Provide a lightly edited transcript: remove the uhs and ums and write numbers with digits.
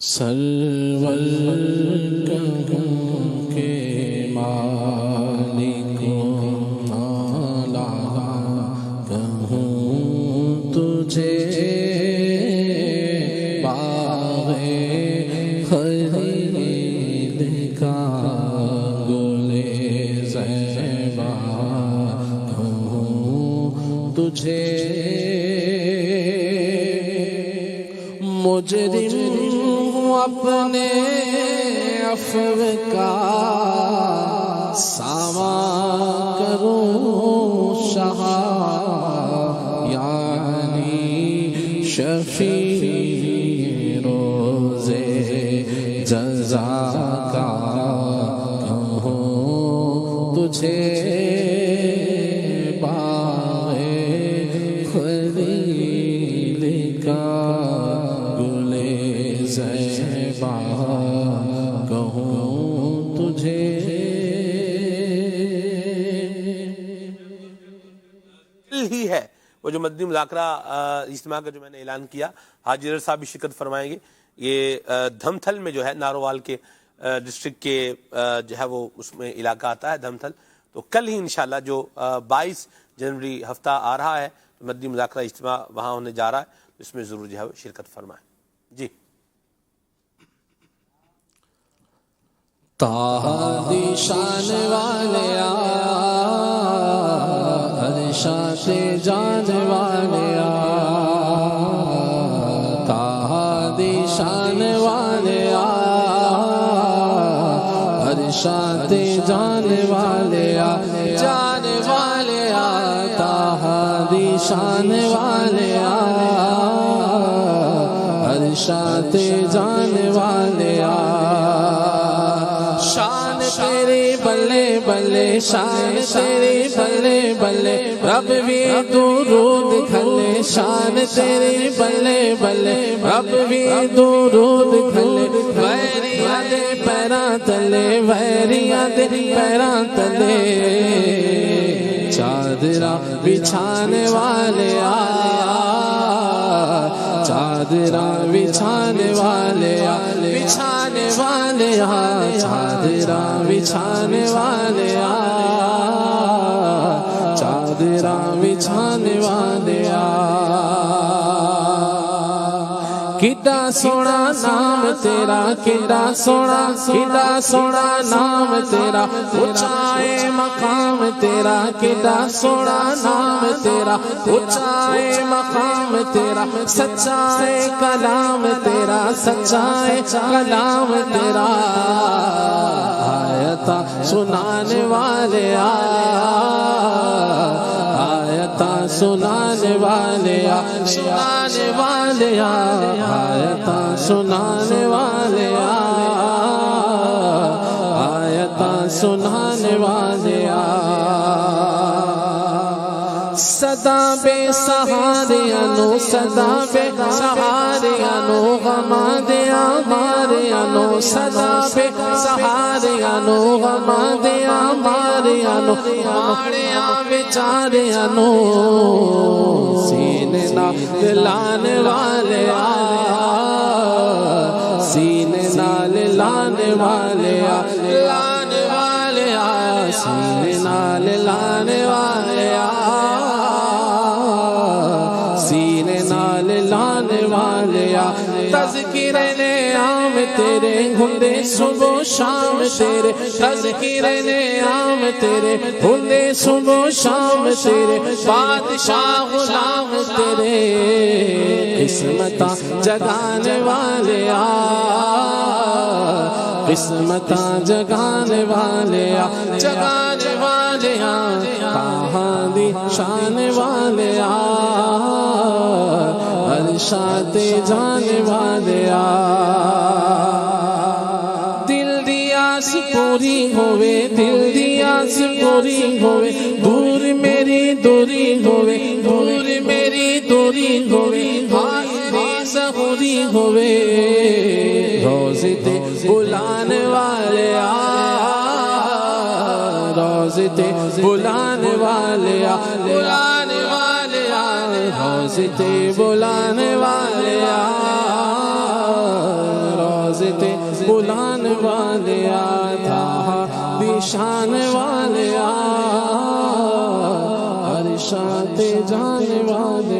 سرور کہوں کے مالک مولا کہوں تجھے باغ خلیل کا گل زیبا کہوں تجھے مجرم اپنے عفو کا ساماں کروں شاہ یعنی شفیع روز جزا کا کہوں تجھے باغ خلیل کا زیبا کہوں تجھے ہی ہے وہ جو مدنی مذاکرہ اجتماع کا جو میں نے اعلان کیا، حاجی رضا صاحب بھی شرکت فرمائیں گے۔ یہ دھمتھل میں جو ہے نارووال کے ڈسٹرکٹ کے جو ہے وہ اس میں علاقہ آتا ہے دھمتھل، تو کل ہی انشاءاللہ جو 22 جنوری ہفتہ آ رہا ہے مدنی مذاکرہ اجتماع وہاں ہونے جا رہا ہے، اس میں ضرور جو ہے شرکت فرمائیں۔ جی طه دی شان والیا عرشات جان والیا طه دی شان والیا عرشات جان والیا جان والیا طه دی شان والیا عرشات جان والیا شان تیری بلے بلے شان تیری بلے بلے رب بھی درود کھلے شان تیری بلے بلے رب بھی درود کھلے ویریاں دے پیراں تلے ویریاں دے پیراں تلے چادراں بچھانے والے چادراں بچھانے والے بچھانے والے چادراں بچھانے والے چادراں بچھانے والے کڈا سونا نام تیرا کڈا سونا نام تیرا اونچائے مقام تیرا کڈا سونا نام تیرا اونچائے مقام تیرا سچائے کلام تیرا سچائے کلام تیرا آیتاں سنانے والے آیتاں سنانے والے سنانے والے آیتاں سنانے والے آیتاں سنانے والے صدا بے سہاریانو صدا بے سہاریانو غما دیا ماریانو صدا بے سہاریانو غما دیا ماریانو ماڑیاں بیچاریانو سینے نہ لانے والے سینے نہ لانے والے لانے والے سینے نہ لانے والے سینے نال لانے والے تذکرے نعام تیرے ہندے صبح و شام تیرے تذکرے نعام تیرے ہندے صبح و شام تیرے بادشاہ غلام تیرے قسمتاں جگانے والے قسمتاں جگانے والے جگانے والے طه دی شان والے عرشات جانے والے دل دی آس پوری ہوئے دل دی آس پوری ہوئے دور میری دوری ہوئے دور میری دوری ہوئے ہاں سہوری ہوئے روزے تے بلانے والے روزے تے بلانے والے بلانے والے روزے تے بلانے والے بلانے والے تھا نشان والے ارشاد جانے والے